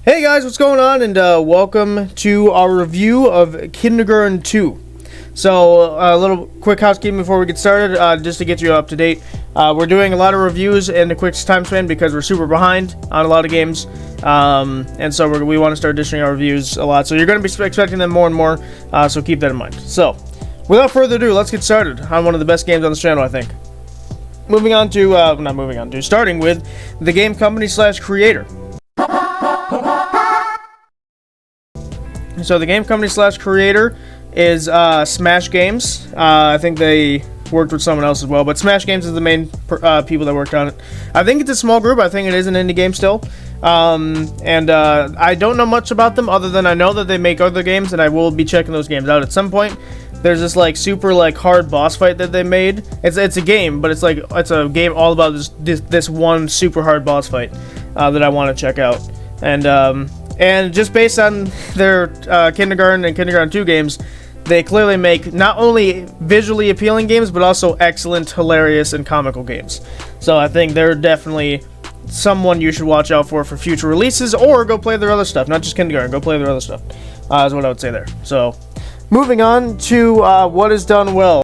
Hey guys, what's going on? And welcome to our review of Kindergarten 2. So, a little quick housekeeping before we get started, just to get you up to date. We're doing a lot of reviews in the quick time span because we're super behind on a lot of games. And so we want to start dishing our reviews a lot. So you're going to be expecting them more and more, so keep that in mind. So, without further ado, let's get started on one of the best games on this channel, I think. Starting with the game company / creator. So the game company / creator is Smash Games. I think they worked with someone else as well, but Smash Games is the main people that worked on it. I think it's a small group. I think it is an indie game still. I don't know much about them other than I know that they make other games, and I will be checking those games out at some point. There's this like super like hard boss fight that they made. It's a game, but it's a game all about this one super hard boss fight that I want to check out. And just based on their Kindergarten and Kindergarten 2 games, they clearly make not only visually appealing games, but also excellent, hilarious, and comical games. So I think they're definitely someone you should watch out for future releases, or go play their other stuff. Not just Kindergarten, go play their other stuff, is what I would say there. So, moving on to what is done well.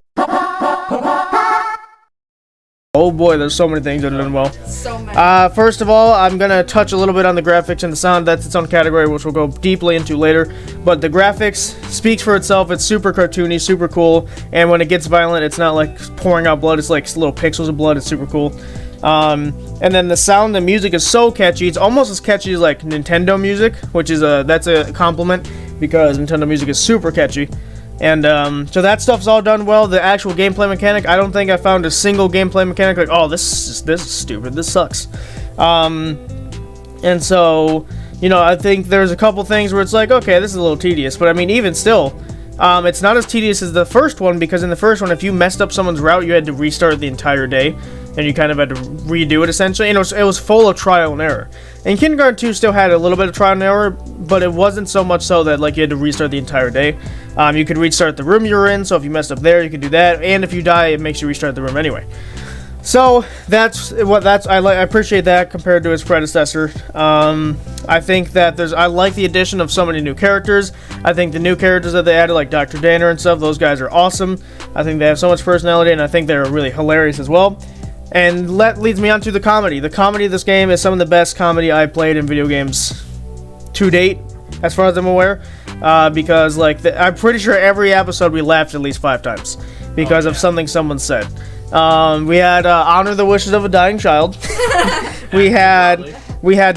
Oh boy, there's so many things that are done well. So many. First of all, I'm going to touch a little bit on the graphics and the sound. That's its own category, which we'll go deeply into later. But the graphics speaks for itself. It's super cartoony, super cool. And when it gets violent, it's not like pouring out blood. It's like little pixels of blood. It's super cool. And then the sound, the music is so catchy. It's almost as catchy as like Nintendo music, which is that's a compliment because Nintendo music is super catchy. And so that stuff's all done well. The actual gameplay mechanic, I don't think I found a single gameplay mechanic like, oh, this is stupid, this sucks. And so, you know, I think there's a couple things where it's like, okay, this is a little tedious, but I mean, even still, it's not as tedious as the first one, because in the first one, if you messed up someone's route, you had to restart the entire day, and you kind of had to redo it essentially. And it was full of trial and error. And Kindergarten 2 still had a little bit of trial and error, but it wasn't so much so that like you had to restart the entire day. You could restart the room you were in, so if you messed up there, you could do that. And if you die, it makes you restart the room anyway. So I appreciate that compared to its predecessor. I think that I like the addition of so many new characters. I think the new characters that they added, like Dr. Danner and stuff, those guys are awesome. I think they have so much personality, and I think they're really hilarious as well. And that leads me on to the comedy. The comedy of this game is some of the best comedy I've played in video games to date, as far as I'm aware. Because I'm pretty sure every episode we laughed at least 5 times because of something someone said. We had Honor the Wishes of a Dying Child. we had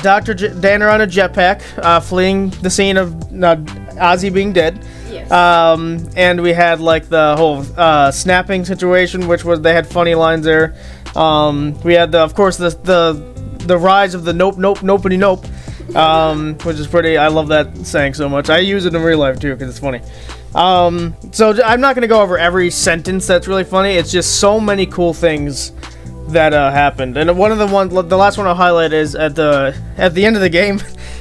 Dr. Danner on a jetpack, fleeing the scene of Ozzy being dead. Yes. And we had like the whole snapping situation, which was they had funny lines there. We had of course the rise of the nopity nope, which is pretty. I love that saying so much. I use it in real life too because it's funny. So I'm not gonna go over every sentence that's really funny. It's just so many cool things that happened. And the last one I'll highlight is at the end of the game,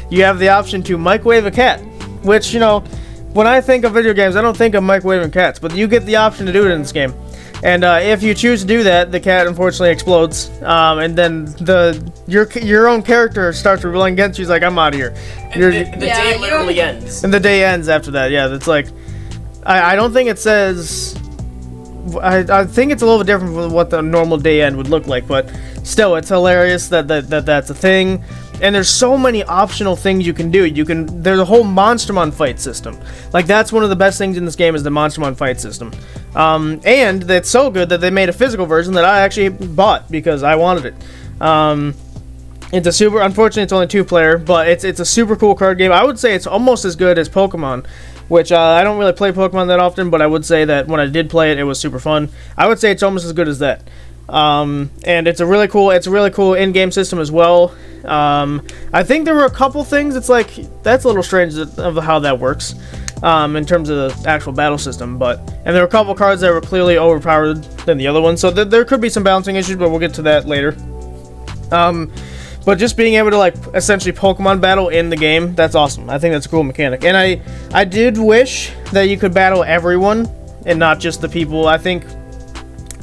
you have the option to microwave a cat, which, you know, when I think of video games, I don't think of microwaving cats, but you get the option to do it in this game. And if you choose to do that, the cat unfortunately explodes, and then your own character starts rebelling against you. He's like, I'm out of here. The day literally ends. And the day ends after that. Yeah, that's like, I don't think it says. I think it's a little bit different from what the normal day end would look like, but still, it's hilarious that's a thing. And there's so many optional things you can do. There's a whole Monstermon fight system. Like, that's one of the best things in this game is the Monstermon fight system. And that's so good that they made a physical version that I actually bought because I wanted it. Unfortunately, it's only 2-player, but it's a super cool card game. I would say it's almost as good as Pokemon, which I don't really play Pokemon that often, but I would say that when I did play it, it was super fun. I would say it's almost as good as that. And it's a really cool in-game system as well. I think there were a couple things. It's like that's a little strange of how that works in terms of the actual battle system. And there were a couple cards that were clearly overpowered than the other ones. So there could be some balancing issues, but we'll get to that later. But just being able to like essentially Pokemon battle in the game, that's awesome. I think that's a cool mechanic. And I did wish that you could battle everyone and not just the people. I think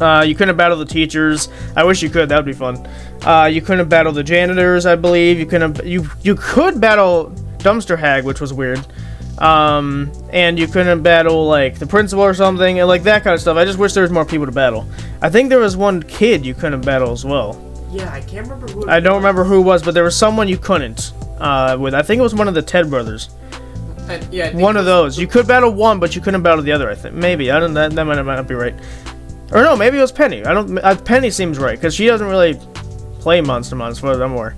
you couldn't battle the teachers. I wish you could. That would be fun. You couldn't battle the janitors, I believe. You could battle Dumpster Hag, which was weird. And you couldn't battle like the principal or something, and like that kind of stuff. I just wish there was more people to battle. I think there was one kid you couldn't battle as well. Yeah, I can't remember who. I don't remember who it was, but there was someone you couldn't. With I think it was one of the Ted brothers. Yeah, I think one of those. You could battle one, but you couldn't battle the other. I think maybe I don't. That might not be right. Or no, maybe it was Penny. I don't. Penny seems right because she doesn't really play Monster as far as I'm aware.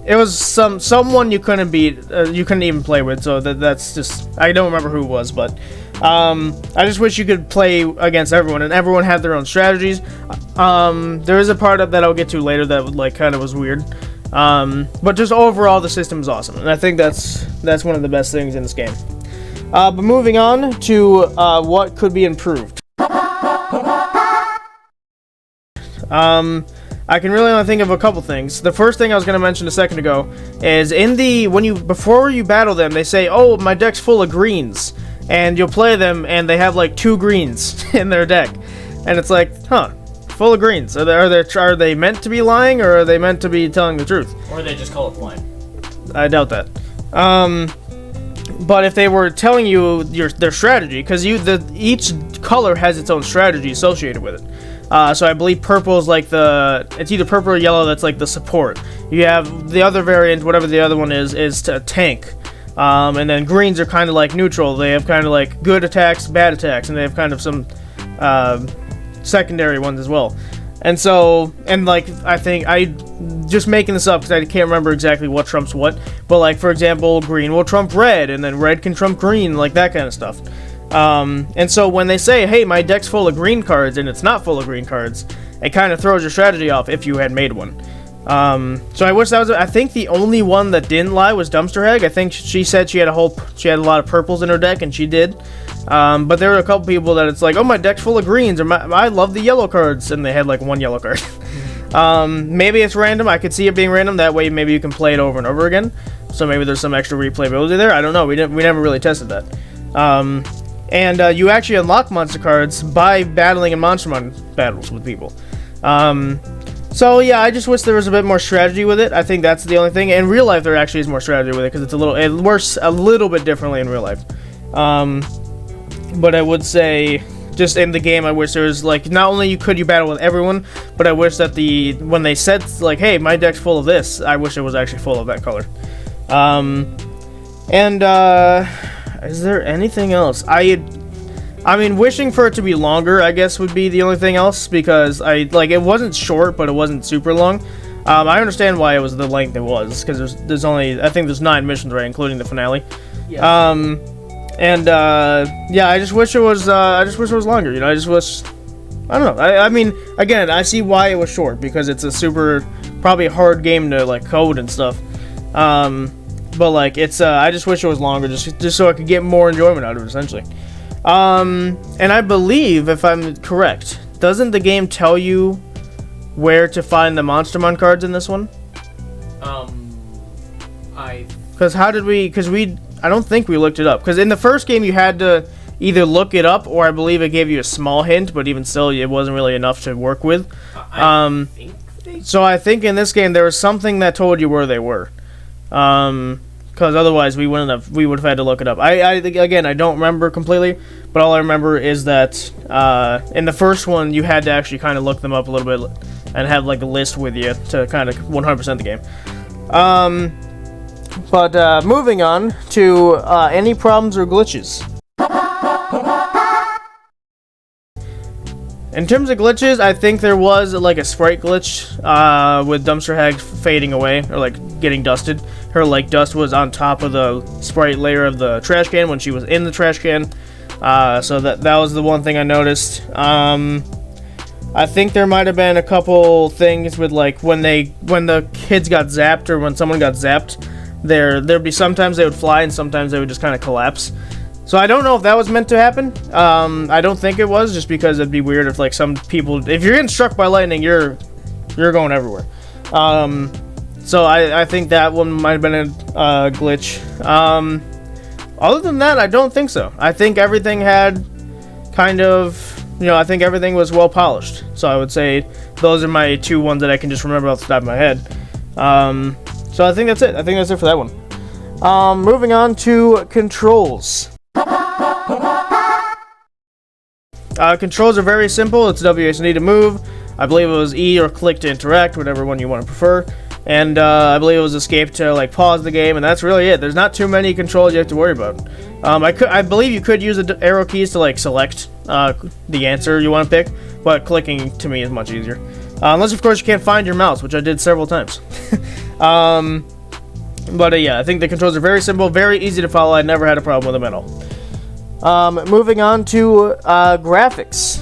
It was someone you couldn't beat, you couldn't even play with. So that's just I don't remember who it was, but I just wish you could play against everyone and everyone had their own strategies. There is a part of that I'll get to later that like kind of was weird, but just overall the system is awesome, and I think that's one of the best things in this game. But moving on to what could be improved. I can really only think of a couple things. The first thing I was going to mention a second ago is before you battle them, they say, "Oh, my deck's full of greens," and you'll play them, and they have like 2 greens in their deck, and it's like, huh, full of greens. Are they meant to be lying, or are they meant to be telling the truth? Or they just call it blind. I doubt that. But if they were telling you their strategy, because each color has its own strategy associated with it. So I believe purple is like it's either purple or yellow that's like the support. You have the other variant, whatever the other one is to tank. And then greens are kind of like neutral. They have kind of like good attacks, bad attacks, and they have kind of some secondary ones as well. And so, like, I think just making this up because I can't remember exactly what trumps what, but like, for example, green will trump red, and then red can trump green, like that kind of stuff. And so when they say, hey, my deck's full of green cards, and it's not full of green cards, it kind of throws your strategy off if you had made one. So I wish that was, I think the only one that didn't lie was Dumpster Hag. I think she said she had a lot of purples in her deck, and she did. But there were a couple people that it's like, oh, my deck's full of greens, or I love the yellow cards, and they had like 1 yellow card. Maybe it's random. I could see it being random. That way maybe you can play it over and over again. So maybe there's some extra replayability there. I don't know. We never really tested that. And you actually unlock monster cards by battling in Monstermon battles with people. So yeah, I just wish there was a bit more strategy with it. I think that's the only thing. In real life, there actually is more strategy with it because it works a little bit differently in real life. But I would say, just in the game, I wish there was like not only could you battle with everyone, but I wish that when they said like, "Hey, my deck's full of this," I wish it was actually full of that color. Is there anything else? I mean, wishing for it to be longer, I guess, would be the only thing else, because it wasn't short, but it wasn't super long. I understand why it was the length it was, because there's only, I think there's 9 missions, right, including the finale. Yeah. Yeah, I just wish it was longer, you know, I just wish, I don't know, I mean, again, I see why it was short, because it's a super, probably hard game to, like, code and stuff. But, like, it's, I just wish it was longer, just so I could get more enjoyment out of it, essentially. And I believe, if I'm correct, doesn't the game tell you where to find the Monstermon cards in this one? I don't think we looked it up. Because in the first game, you had to either look it up, or I believe it gave you a small hint, but even still, it wasn't really enough to work with. So I think in this game, there was something that told you where they were. Because otherwise we would have had to look it up. Again, I don't remember completely, but all I remember is that in the first one you had to actually kind of look them up a little bit and have like a list with you to kind of 100% the game. But moving on to any problems or glitches. In terms of glitches, I think there was like a sprite glitch with Dumpster Hag fading away, or like getting dusted. Her like dust was on top of the sprite layer of the trash can when she was in the trash can. So that was the one thing I noticed. I think there might have been a couple things with like when the kids got zapped, or when someone got zapped, there'd be sometimes they would fly and sometimes they would just kind of collapse. So I don't know if that was meant to happen. I don't think it was, just because it'd be weird if like some people, if you're getting struck by lightning, you're going everywhere. So I think that one might have been a glitch. Other than that, I don't think so. I think everything had kind of, I think everything was well polished. So I would say those are my 2 ones that I can just remember off the top of my head. So I think that's it. I think that's it for that one. Moving on to controls. Controls are very simple. It's WASD to move. I believe it was E or click to interact, whatever one you want to prefer. And I believe it was escape to like pause the game, and that's really it. There's not too many controls you have to worry about. I believe you could use the arrow keys to like select the answer you want to pick, but clicking to me is much easier. Unless of course you can't find your mouse, which I did several times. But yeah, I think the controls are very simple, very easy to follow. I never had a problem with them at all. Moving on to graphics.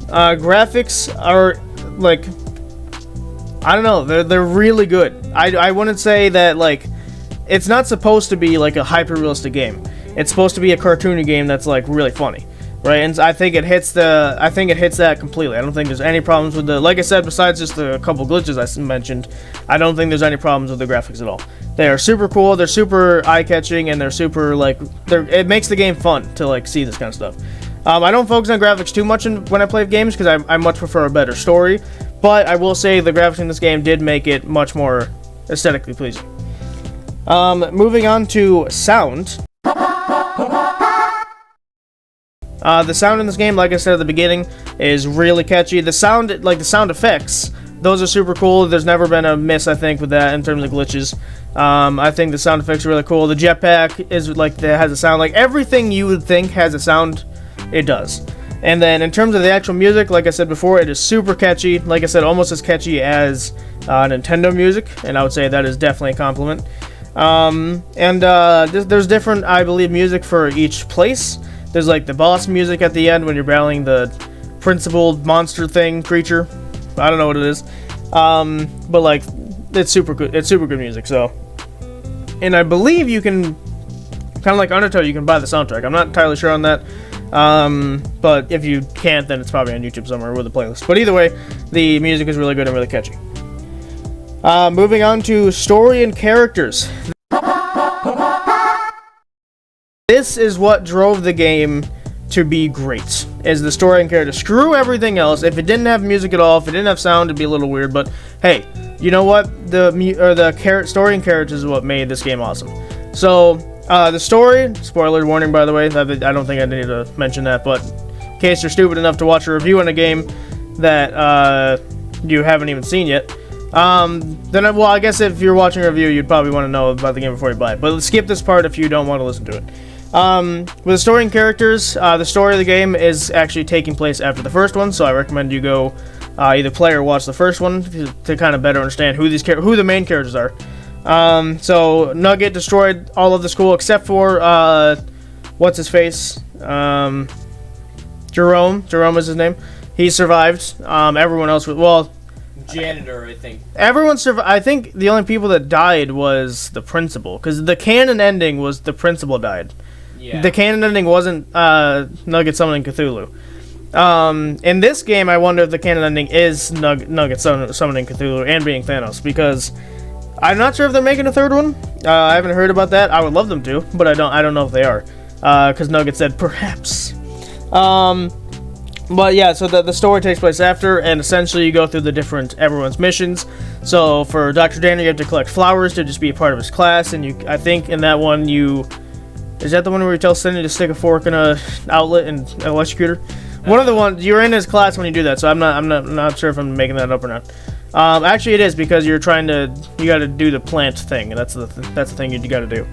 Graphics are like, I don't know, they're really good. I wouldn't say that like it's not supposed to be like a hyper realistic game. It's supposed to be a cartoony game that's like really funny, right? And I think it hits that completely. I don't think there's any problems with the, like I said, besides just a couple glitches I mentioned, I don't think there's any problems with the graphics at all. They are super cool, they're super eye-catching, and they're super like it makes the game fun to like see this kind of stuff. I don't focus on graphics too much when I play games because I much prefer a better story, but I will say the graphics in this game did make it much more aesthetically pleasing. Moving on to sound. The sound in this game, like I said at the beginning, is really catchy. The sound, like the sound effects, those are super cool. There's never been a miss, I think, with that in terms of glitches. I think the sound effects are really cool. The jetpack is like, that has a sound. Like everything you would think has a sound, it does. And then in terms of the actual music, like I said before, it is super catchy. Like I said, almost as catchy as Nintendo music, and I would say that is definitely a compliment. There's different, I believe, music for each place. There's like the boss music at the end when you're battling the principal monster thing creature. I don't know what it is, but like it's super good. It's super good music. So, and I believe you can, kind of like Undertale, you can buy the soundtrack. I'm not entirely sure on that. But if you can't, then it's probably on YouTube somewhere with a playlist. But either way, the music is really good and really catchy. Moving on to story and characters. This is what drove the game to be great, is the story and character. Screw everything else. If it didn't have music at all, if it didn't have sound, it'd be a little weird. But hey, you know what? The story and characters is what made this game awesome. So the story, spoiler warning by the way, I don't think I need to mention that, but in case you're stupid enough to watch a review on a game that you haven't even seen yet, well, I guess if you're watching a review, you'd probably want to know about the game before you buy it. But let's skip this part if you don't want to listen to it. With the story and characters, the story of the game is actually taking place after the first one, so I recommend you go either play or watch the first one to kind of better understand who the main characters are. So Nugget destroyed all of the school except for what's his face, Jerome is his name. He survived. Everyone else was, well, janitor, I think. Everyone survived. I think the only people that died was the principal, because the canon ending was the principal died. Yeah. The canon ending wasn't Nugget summoning Cthulhu. In this game, I wonder if the canon ending is Nugget summoning Cthulhu and being Thanos, because I'm not sure if they're making a third one. I haven't heard about that. I would love them to, but I don't know if they are, because Nugget said perhaps. But yeah, so the story takes place after, and essentially you go through everyone's missions. So for Dr. Danner, you have to collect flowers to just be a part of his class, and I think in that one is that the one where you tell Cindy to stick a fork in a outlet and an electrocutor? One of the ones, you're in his class when you do that, so I'm not sure if I'm making that up or not. Actually it is, because you gotta do the plant thing, and that's the thing you gotta do.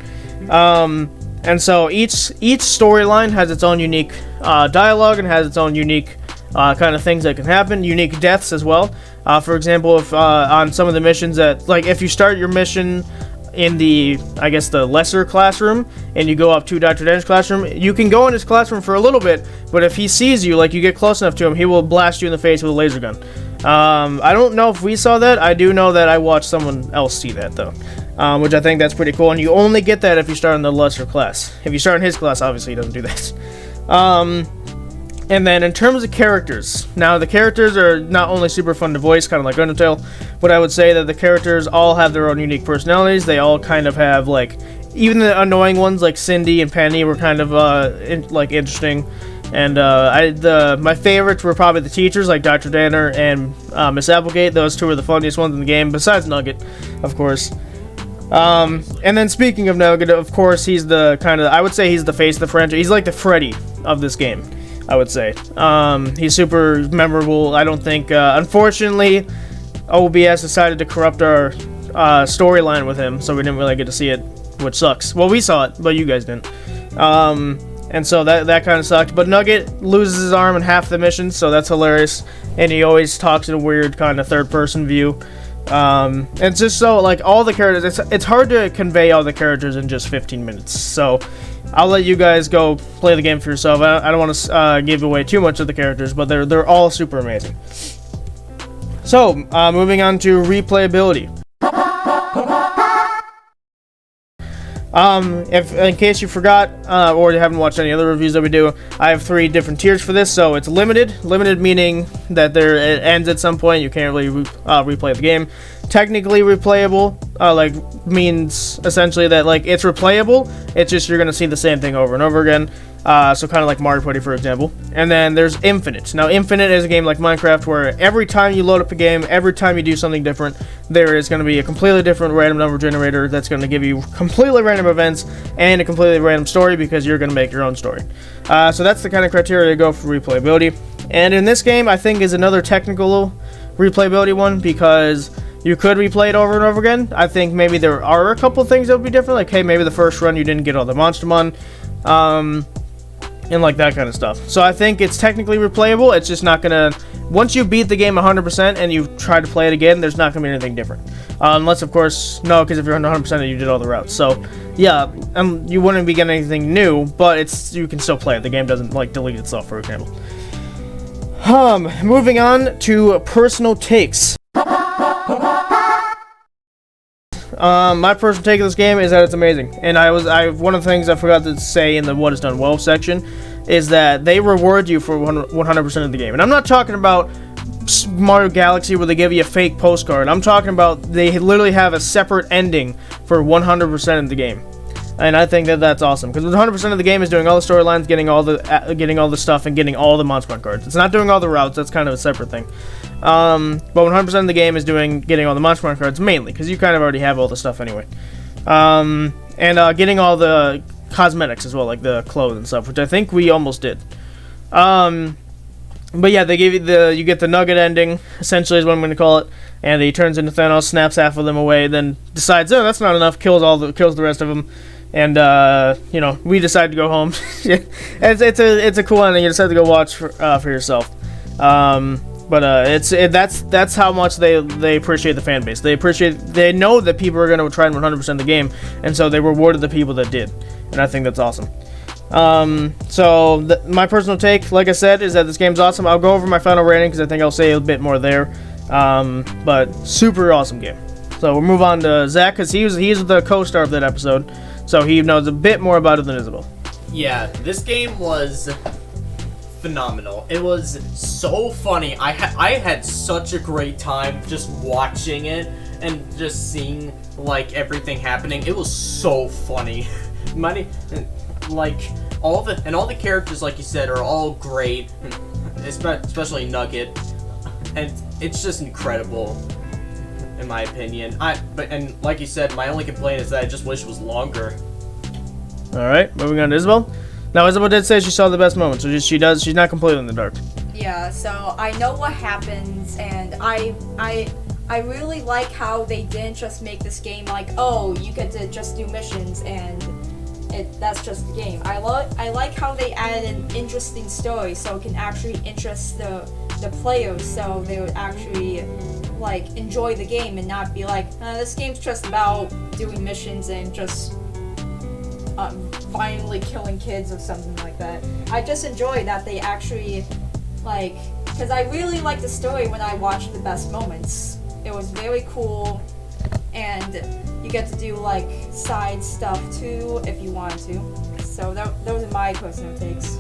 And so each storyline has its own unique dialogue and has its own unique kind of things that can happen, unique deaths as well. For example, if on some of the missions if you start your mission in the lesser classroom and you go up to Dr. Dan's classroom, you can go in his classroom for a little bit, but if he sees you, like you get close enough to him, he will blast you in the face with a laser gun. I don't know if we saw that. I do know that I watched someone else see that though. Which I think that's pretty cool, and you only get that if you start in the lesser class. If you start in his class, obviously he doesn't do that. And then in terms of characters, now the characters are not only super fun to voice, kind of like Undertale, but I would say that the characters all have their own unique personalities. They all kind of have, like, even the annoying ones like Cindy and Penny were kind of interesting. And my favorites were probably the teachers, like Dr. Danner and Miss Applegate. Those two were the funniest ones in the game, besides Nugget, of course. And then speaking of Nugget, of course, he's the I would say he's the face of the franchise. He's like the Freddy of this game, I would say. He's super memorable. I don't think, unfortunately, OBS decided to corrupt our storyline with him, so we didn't really get to see it, which sucks. Well, we saw it, but you guys didn't. And so that kind of sucked. But Nugget loses his arm in half the mission, so that's hilarious. And he always talks in a weird kind of third-person view. And it's just so, like, all the characters, it's hard to convey all the characters in just 15 minutes. So I'll let you guys go play the game for yourself. I don't want to give away too much of the characters, but they're all super amazing. So, moving on to replayability. If in case you forgot, or you haven't watched any other reviews that we do, I have 3 different tiers for this. So it's limited meaning that it ends at some point. You can't really replay the game. Technically replayable, means essentially that it's replayable. It's just you're gonna see the same thing over and over again. So kind of like Mario Party, for example. And then there's Infinite. Now, Infinite is a game like Minecraft where every time you load up a game, every time you do something different, there is going to be a completely different random number generator that's going to give you completely random events and a completely random story because you're going to make your own story. So that's the kind of criteria to go for replayability. And in this game, I think is another technical replayability one because you could replay it over and over again. I think maybe there are a couple things that would be different. Like, hey, maybe the first run you didn't get all the Monstermon. And like that kind of stuff. So I think it's technically replayable. It's just not gonna, once you beat the game 100% and you try to play it again, there's not gonna be anything different. Unless, of course, no, because if you're 100% you did all the routes. So yeah, you wouldn't be getting anything new, but you can still play it. The game doesn't delete itself, for example. Moving on to personal takes. My personal take of this game is that it's amazing, and one of the things I forgot to say in the what is done well section is that they reward you for 100% of the game. And I'm not talking about Mario Galaxy where they give you a fake postcard. I'm talking about they literally have a separate ending for 100% of the game. And I think that's awesome, because 100% of the game is doing all the storylines, getting all the stuff, and getting all the Monstermon cards. It's not doing all the routes. That's kind of a separate thing. But 100% of the game is getting all the Monstermon cards mainly, because you kind of already have all the stuff anyway. And getting all the cosmetics as well, like the clothes and stuff, which I think we almost did. But yeah, they give you get the Nugget ending, essentially is what I'm going to call it, and he turns into Thanos, snaps half of them away, then decides, oh, that's not enough, kills the rest of them. And we decide to go home. It's a cool ending. You decide to go watch for yourself. That's how much they appreciate the fan base. They know that people are going to try and 100% the game, and so they rewarded the people that did, and I think that's awesome. My personal take, like I said, is that this game's awesome. I'll go over my final rating because I think I'll say a bit more there. But super awesome game. So we'll move on to Zach, because he's the co-star of that episode. So he knows a bit more about it than Isabel. Yeah, this game was phenomenal. It was so funny. I had such a great time just watching it and just seeing everything happening. It was so funny. All the characters, like you said, are all great, especially Nugget, and it's just incredible. In my opinion, and like you said, my only complaint is that I just wish it was longer. All right, moving on to Isabel. Now, Isabel did say she saw the best moments, so she's not completely in the dark. Yeah, so I know what happens, and I really like how they didn't just make this game like, oh, you get to just do missions and that's just the game. I like how they added an interesting story, so it can actually interest the players, so they would actually enjoy the game and not be like, this game's just about doing missions and just violently killing kids or something like that. I just enjoy that they actually because I really liked the story when I watched the best moments. It was very cool, and you get to do side stuff too if you want to. So those are my personal takes.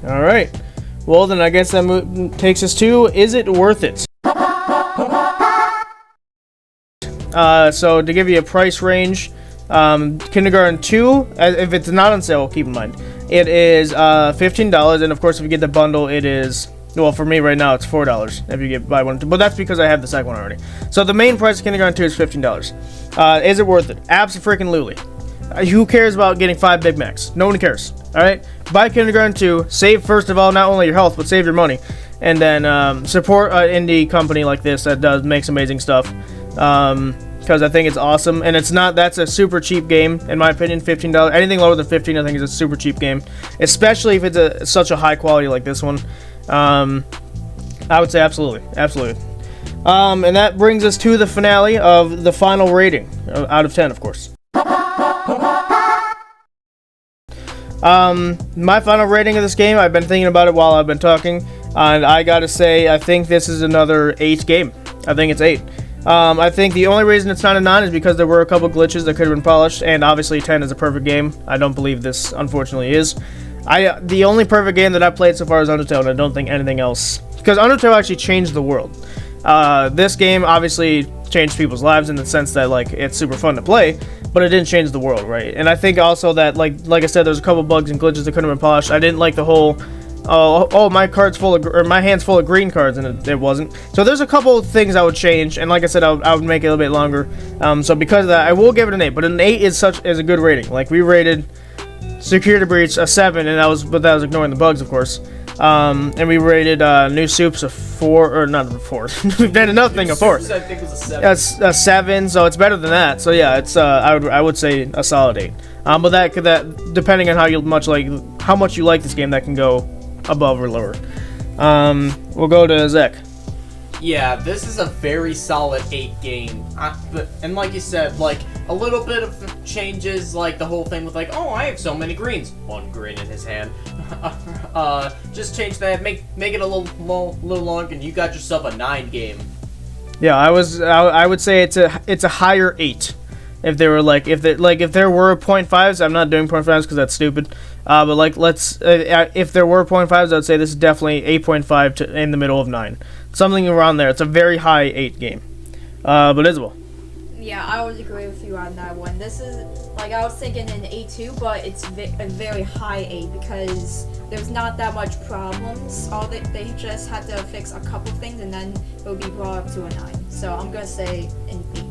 All right. Well, then I guess that takes us to, is it worth it? So to give you a price range, Kindergarten 2, if it's not on sale, keep in mind, it is $15, and of course, if you get the bundle, it is, well, for me right now, it's $4 if you buy one. But that's because I have the second one already. So the main price of Kindergarten 2 is $15. Is it worth it? Absolutely. Who cares about getting 5 Big Macs? No one cares. All right, buy Kindergarten 2. Save, first of all, not only your health, but save your money, and then support an indie company like this that makes amazing stuff. Because I think it's awesome, and that's a super cheap game in my opinion. $15, anything lower than 15, I think is a super cheap game, especially if it's such a high quality like this one. I would say absolutely. And that brings us to the finale of the final rating out of 10, of course. My final rating of this game, I've been thinking about it while I've been talking, and I gotta say, I think this is another 8 game. I think it's 8. I think the only reason it's not a 9 is because there were a couple glitches that could have been polished, and obviously 10 is a perfect game. I don't believe this, unfortunately, is. The only perfect game that I've played so far is Undertale, and I don't think anything else, because Undertale actually changed the world. This game obviously changed people's lives in the sense that, like, it's super fun to play, but it didn't change the world, right? And I think also that, like I said, there's a couple bugs and glitches that couldn't have been polished. I didn't like the whole, my card's full of, or my hand's full of green cards, and it wasn't. So there's a couple of things I would change, and like I said, I would make it a little bit longer. So because of that, I will give it an 8, but an 8 is a good rating. Like, we rated Security Breach a 7, and that was ignoring the bugs, of course. And we rated New Soups a 4, or not a 4. We've done another thing, a 4. I think it was a 7. That's a 7, so it's better than that. So yeah, it's I would say a solid 8. But that depending on how much you like this game, that can go above or lower. We'll go to Zach. Yeah, this is a very solid 8 game. And like you said, like, a little bit of changes, like the whole thing with like, oh, I have so many greens. 1 green in his hand. Just change that, make it a little longer, and you got yourself a 9 game. Yeah, I would say it's a higher 8. If there were if there were 0.5s, I'm not doing 0.5s because that's stupid. But like if there were 0.5s, I'd say this is definitely 8.5 to in the middle of 9, something around there. It's a very high 8 game. But Isabel. Yeah, I would agree with you on that one. This is, like, I was thinking an 8 too, but it's a very high 8 because there's not that much problems. They just had to fix a couple things, and then it will be brought up to a 9. So I'm gonna say an 8.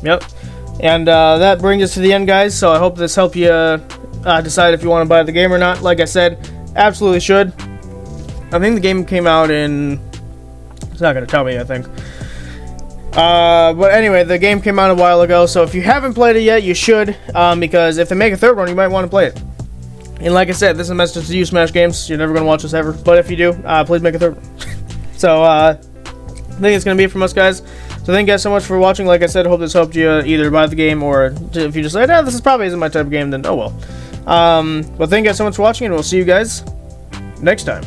Yep. And that brings us to the end, guys. So I hope this helped you decide if you want to buy the game or not. Like I said, absolutely should. I think the game came out in... It's not going to tell me, I think. But anyway, the game came out a while ago. So if you haven't played it yet, you should. Because if they make a third one, you might want to play it. And like I said, this is a message to you, Smash Games. You're never going to watch this ever. But if you do, please make a third one. So I think it's going to be it from us, guys. So thank you guys so much for watching. Like I said, hope this helped you either buy the game, or if you just like, this probably isn't my type of game, then oh well. Well, thank you guys so much for watching, and we'll see you guys next time.